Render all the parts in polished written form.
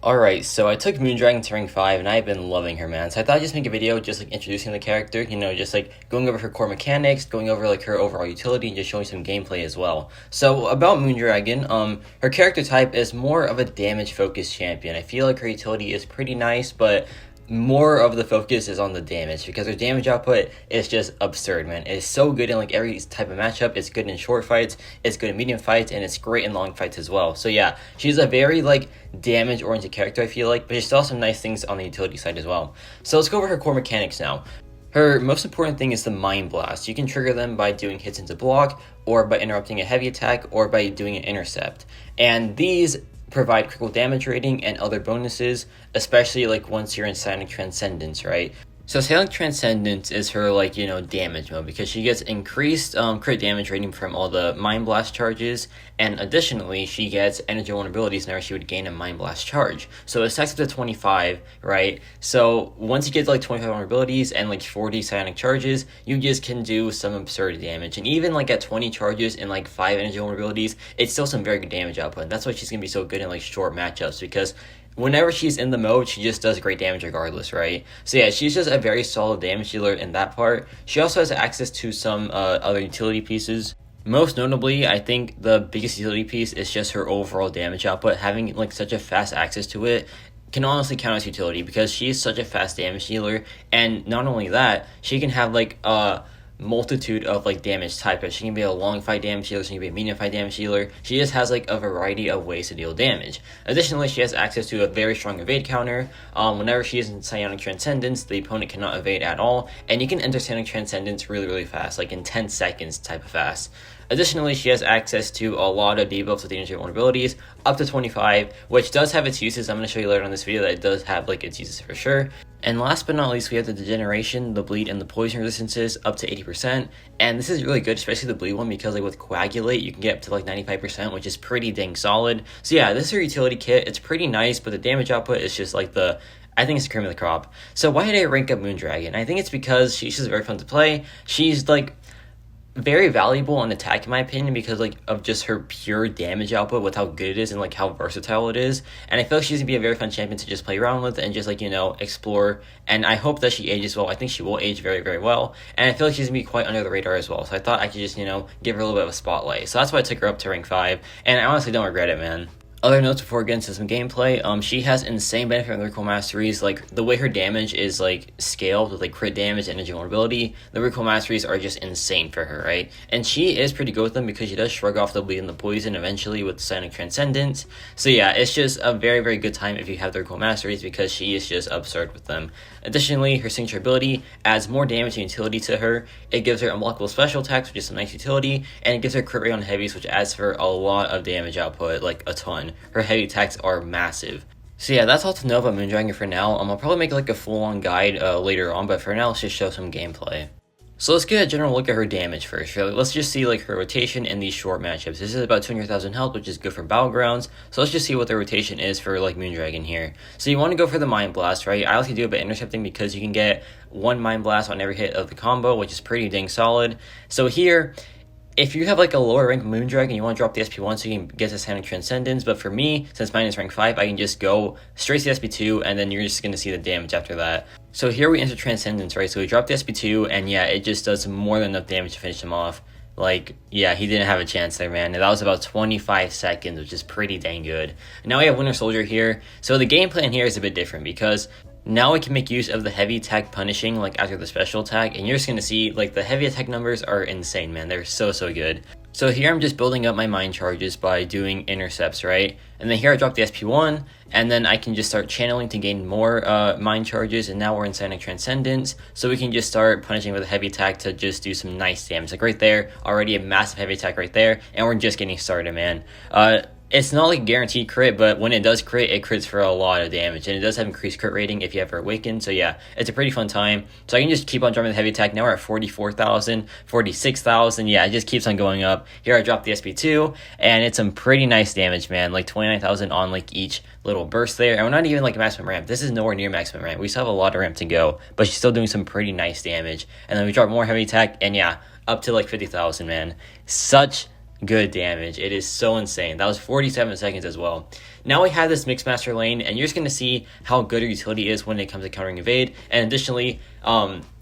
Alright, so I took Moondragon to rank 5 and I've been loving her, man. So I thought I'd just make a video just like introducing the character, just like going over her core mechanics, going over like her overall utility, and just showing some gameplay as well. So about Moondragon, her character type is more of a damage focused champion. I feel like her utility is pretty nice, but more of the focus is on the damage because her damage output is just absurd, man. It is so good in like every type of matchup. It's good in short fights, it's good in medium fights, and it's great in long fights as well. So yeah, she's a very like damage oriented character, I feel like, but she still has some nice things on the utility side as well. So let's go over her core mechanics now. Her most important thing is the Mind Blast. You can trigger them by doing hits into block, or by interrupting a heavy attack, or by doing an intercept. And these provide critical damage rating and other bonuses, especially like once you're in Psionic Transcendence, right? So Psionic Transcendence is her damage mode because she gets increased crit damage rating from all the Mind Blast charges, and additionally she gets energy vulnerabilities whenever she would gain a Mind Blast charge. So it stacks up to 25, right? So once you get like 25 vulnerabilities and like 40 Psionic charges, you just can do some absurd damage. And even like at 20 charges and like 5 energy vulnerabilities, it's still some very good damage output. That's why she's gonna be so good in like short matchups, because whenever she's in the mode, she just does great damage regardless, right? So yeah, she's just a very solid damage dealer in that part. She also has access to some other utility pieces. Most notably, I think the biggest utility piece is just her overall damage output. Having like such a fast access to it can honestly count as utility because she is such a fast damage dealer. And not only that, she can have like multitude of like damage types. She can be a long fight damage dealer, she can be a medium fight damage dealer. She just has like a variety of ways to deal damage. Additionally, she has access to a very strong evade counter. Whenever she is in Psionic Transcendence, the opponent cannot evade at all, and you can enter Psionic Transcendence really fast, like in 10 seconds type of fast. Additionally, she has access to a lot of debuffs with the energy vulnerabilities, up to 25, which does have its uses. I'm going to show you later on this video that it does have like its uses for sure. And last but not least, we have the Degeneration, the Bleed, and the Poison resistances up to 80%. And this is really good, especially the Bleed one, because like with Coagulate, you can get up to like 95%, which is pretty dang solid. So yeah, this is her utility kit. It's pretty nice, but the damage output is just like I think it's the cream of the crop. So why did I rank up Moondragon? I think it's because she's just very fun to play. She's like very valuable on attack in my opinion because like of just her pure damage output with how good it is and like how versatile it is. And I feel like she's gonna be a very fun champion to just play around with and just like explore. And I hope that she ages well. I think she will age very well, and I feel like she's gonna be quite under the radar as well. So I thought I could just give her a little bit of a spotlight. So that's why I took her up to rank 5, and I honestly don't regret it, man. Other notes before we get into some gameplay, she has insane benefit from the recoil masteries. Like the way her damage is like scaled with like crit damage and energy vulnerability, the recoil masteries are just insane for her, right? And she is pretty good with them because she does shrug off the bleed and the poison eventually with Psionic Transcendence. So yeah, it's just a very good time if you have the recoil masteries because she is just absurd with them. Additionally, her signature ability adds more damage and utility to her. It gives her unblockable special attacks, which is some nice utility, and it gives her crit rate on heavies, which adds for a lot of damage output, like a ton. Her heavy attacks are massive. So yeah, that's all to know about Moondragon for now. I'll probably make like a full-on guide later on, but for now, let's just show some gameplay. So let's get a general look at her damage first. Really. Let's just see like her rotation in these short matchups. This is about 200,000 health, which is good for Battlegrounds. So let's just see what the rotation is for like Moondragon here. So you want to go for the Mind Blast, right? I like to do a bit intercepting because you can get 1 Mind Blast on every hit of the combo, which is pretty dang solid. So here, if you have like a lower rank Moondragon, you want to drop the SP1 so you can get to Psionic Transcendence, but for me, since mine is rank 5, I can just go straight to the SP2, and then you're just going to see the damage after that. So here we enter Transcendence, right? So we drop the SP2, and yeah, it just does more than enough damage to finish him off. Like, yeah, he didn't have a chance there, man. And that was about 25 seconds, which is pretty dang good. Now we have Winter Soldier here. So the game plan here is a bit different because now we can make use of the heavy attack punishing like after the special attack, and you're just gonna see like the heavy attack numbers are insane, man. They're so good. So here I'm just building up my mind charges by doing intercepts, right? And then here I drop the SP1, and then I can just start channeling to gain more mind charges, and now we're in Psionic Transcendence, so we can just start punishing with a heavy attack to just do some nice damage. Like right there, already a massive heavy attack right there, and we're just getting started, man. It's not like a guaranteed crit, but when it does crit, it crits for a lot of damage, and it does have increased crit rating if you ever awaken. So yeah, it's a pretty fun time. So I can just keep on dropping the heavy attack. Now we're at 44,000, 46,000. Yeah, it just keeps on going up. Here I dropped the SP2, and it's some pretty nice damage, man. Like 29,000 on like each little burst there. And we're not even like maximum ramp. This is nowhere near maximum ramp. We still have a lot of ramp to go, but she's still doing some pretty nice damage. And then we drop more heavy attack, and yeah, up to like 50,000, man. Such good damage. It is so insane. That was 47 seconds as well. Now we have this mixed master lane, and you're just going to see how good her utility is when it comes to countering evade. And additionally,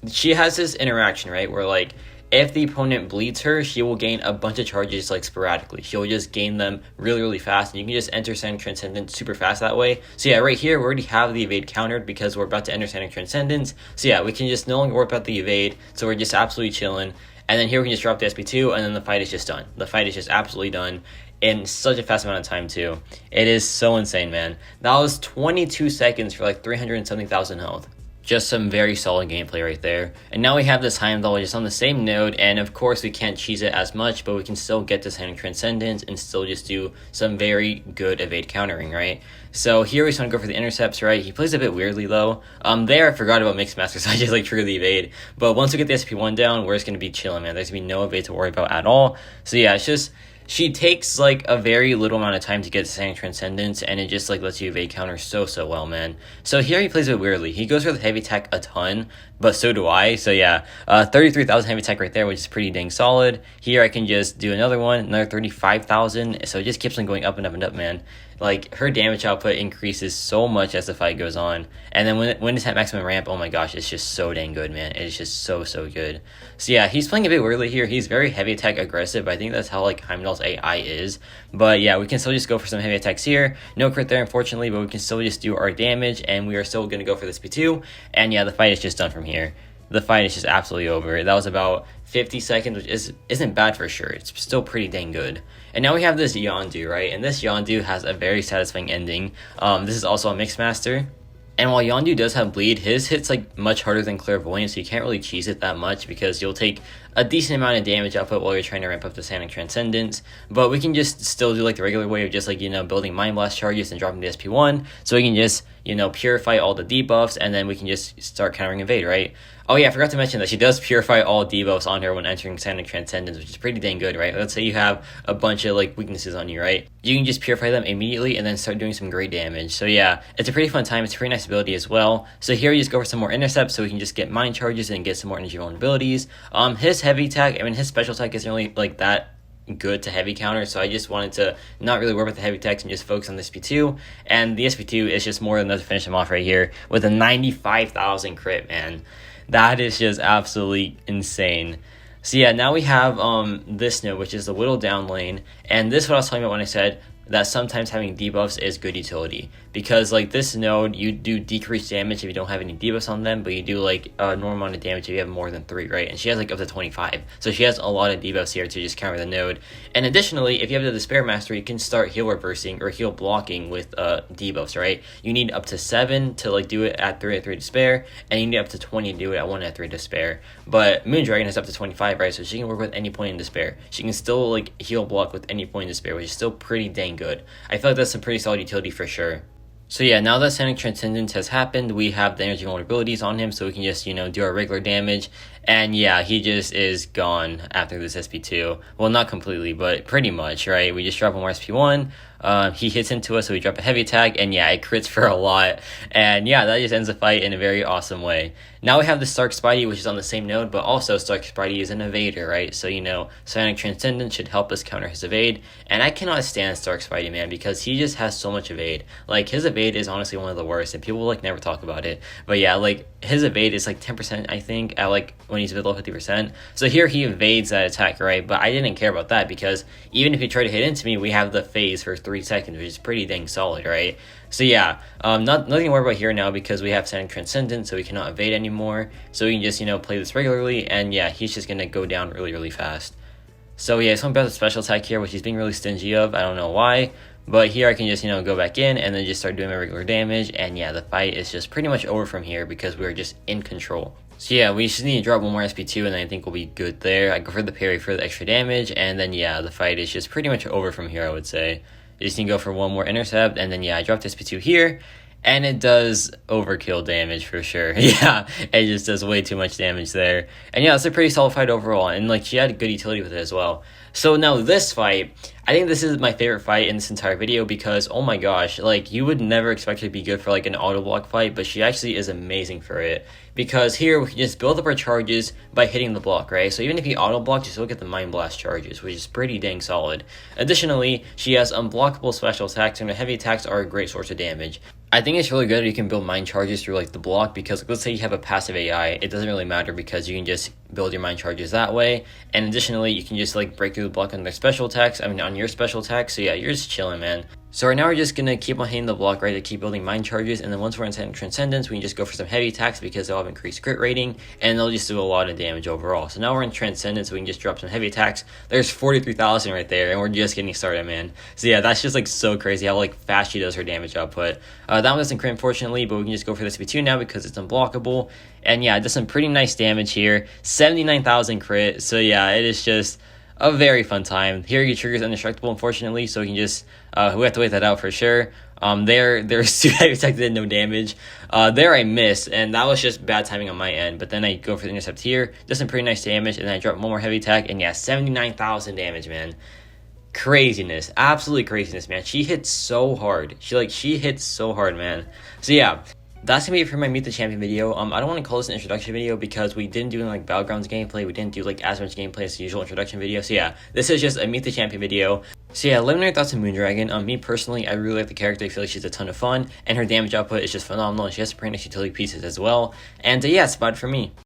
she has this interaction, right, where like if the opponent bleeds her, she will gain a bunch of charges like sporadically. She'll just gain them really, really fast, and you can just enter Sonic Transcendence super fast that way. So yeah, right here, we already have the evade countered because we're about to enter Sonic Transcendence. So yeah, we can just no longer worry about the evade, so we're just absolutely chilling. And then here we can just drop the SP2, and then the fight is just done. The fight is just absolutely done in such a fast amount of time, too. It is so insane, man. That was 22 seconds for like 370,000 health. Just some very solid gameplay right there. And now we have this Heimdall just on the same node, and of course we can't cheese it as much, but we can still get this Sonic Transcendence and still just do some very good evade countering, right? So here we just want to go for the intercepts, right? He plays a bit weirdly though. There I forgot about Mixed Master, so I just like trigger the evade. But once we get the SP1 down, we're just going to be chilling, man. There's going to be no evade to worry about at all. So yeah, it's just... she takes like a very little amount of time to get Sonic Transcendence, and it just like lets you evade counter so well, man. So here he plays it weirdly. He goes for the heavy attack a ton, but so do I. So yeah, 33,000 heavy attack right there, which is pretty dang solid. Here I can just do another one, another 35,000. So it just keeps on going up and up and up, man. Like her damage output increases so much as the fight goes on, and then when it's at maximum ramp, oh my gosh, it's just so dang good, man. It is just so good. So yeah, he's playing a bit weirdly here. He's very heavy attack aggressive. I think that's how like Heimdall's AI is. But yeah, we can still just go for some heavy attacks here. No crit there, unfortunately, but we can still just do our damage, and we are still gonna go for this P2. And yeah, the fight is just done from here. The fight is just absolutely over. That was about 50 seconds, which isn't bad for sure. It's still pretty dang good. And now we have this Yondu, right? And this Yondu has a very satisfying ending. This is also a Mixed Master. And while Yondu does have bleed, his hits like much harder than Clairvoyant, so you can't really cheese it that much because you'll take a decent amount of damage output while you're trying to ramp up the Sonic Transcendence. But we can just still do like the regular way of just like, you know, building Mind Blast charges and dropping the SP1. So we can just, you know, purify all the debuffs, and then we can just start countering evade, right? Oh yeah, I forgot to mention that she does purify all debuffs on her when entering Sonic Transcendence, which is pretty dang good, right? Let's say you have a bunch of like weaknesses on you, right? You can just purify them immediately and then start doing some great damage. So yeah, it's a pretty fun time. It's a pretty nice ability as well. So here you just go for some more intercepts so we can just get mind charges and get some more energy vulnerabilities. His heavy attack, I mean his special attack isn't really like that good to heavy counter, so I just wanted to not really worry about the heavy attacks and just focus on the SP2, and the SP2 is just more than enough to finish him off right here with a 95,000 crit, man. That is just absolutely insane. So yeah, now we have this node, which is the whittled down lane, and this is what I was talking about when I said that sometimes having debuffs is good utility, because like this node, you do decreased damage if you don't have any debuffs on them, but you do like a normal amount of damage if you have more than 3, right? And she has like up to 25, so she has a lot of debuffs here to just counter the node. And additionally, if you have the Despair Master, you can start heal reversing or heal blocking with debuffs, right? You need up to 7 to like do it at 3 at 3 Despair, and you need up to 20 to do it at 1 at 3 Despair. But Moondragon has up to 25, right? So she can work with any point in Despair. She can still like heal block with any point in Despair, which is still pretty dang good. I feel like that's some pretty solid utility for sure. So yeah, now that Sonic Transcendence has happened, we have the energy vulnerabilities on him, so we can just, you know, do our regular damage. And yeah, he just is gone after this SP2. Well, not completely, but pretty much, right? We just drop more SP1. He hits into us, so we drop a heavy attack, and yeah, it crits for a lot. And yeah, that just ends the fight in a very awesome way. Now we have the Stark Spidey, which is on the same node, but also Stark Spidey is an evader, right? So, you know, Sonic Transcendence should help us counter his evade. And I cannot stand Stark Spidey, man, because he just has so much evade. Like, his evade is honestly one of the worst, and people like never talk about it. But yeah, like, his evade is like 10%, I think, at like when he's below 50%. So here he evades that attack, right? But I didn't care about that because even if he tried to hit into me, we have the phase for 3 seconds, which is pretty dang solid, right? So yeah, nothing to worry about here now because we have Sonic Transcendence, so we cannot evade anymore. So we can just, you know, play this regularly, and yeah, he's just gonna go down really fast. So yeah, something about the special attack here, which he's being really stingy of. I don't know why. But here I can just, you know, go back in and then just start doing my regular damage. And yeah, the fight is just pretty much over from here because we're just in control. So yeah, we just need to drop one more SP2 and then I think we'll be good there. I go for the parry for the extra damage. And then yeah, the fight is just pretty much over from here, I would say. You just need to go for one more intercept. And then yeah, I dropped SP2 here. And it does overkill damage for sure. Yeah, it just does way too much damage there. And yeah, it's a pretty solid fight overall. And like, she had good utility with it as well. So now this fight, I think this is my favorite fight in this entire video because, oh my gosh, like, you would never expect her to be good for like an auto block fight, but she actually is amazing for it. because here we can just build up our charges by hitting the block, right? So even if he auto blocks, you still get the Mind Blast charges, which is pretty dang solid. Additionally, she has unblockable special attacks, and her heavy attacks are a great source of damage. I think it's really good if you can build mind charges through like the block, because like, let's say you have a passive AI, it doesn't really matter because you can just build your mind charges that way. And additionally, you can just like break through the block on their special attacks, on your special attacks. So yeah, you're just chilling, man. So right now we're just gonna keep on hitting the block, right, to keep building mind charges, and then once we're in Transcendence, we can just go for some heavy attacks because they'll have increased crit rating, and they'll just do a lot of damage overall. So now we're in Transcendence, so we can just drop some heavy attacks. There's 43,000 right there, and we're just getting started, man. So yeah, that's just like so crazy how like fast she does her damage output. That one doesn't crit, unfortunately, but we can just go for this V2 now because it's unblockable. And yeah, it does some pretty nice damage here. 79,000 crit, so yeah, it is just a very fun time. Here your trigger is indestructible, unfortunately, so we can just we have to wait that out for sure. There's two heavy attacks that did no damage. There I missed, and that was just bad timing on my end. But then I go for the intercept here, does some pretty nice damage, and then I drop one more heavy attack, and yeah, 79,000 damage, man. Craziness, absolutely craziness, man. She hits so hard. She hits so hard, man. So yeah, that's gonna be it for my Meet the Champion video. I don't want to call this an introduction video because we didn't do like Battlegrounds gameplay. We didn't do like as much gameplay as the usual introduction video. So yeah, this is just a Meet the Champion video. So yeah, let me know your thoughts on Moondragon. Me personally, I really like the character. I feel like she's a ton of fun, and her damage output is just phenomenal. And she has some pretty nice utility pieces as well. And yeah, it's about it for me.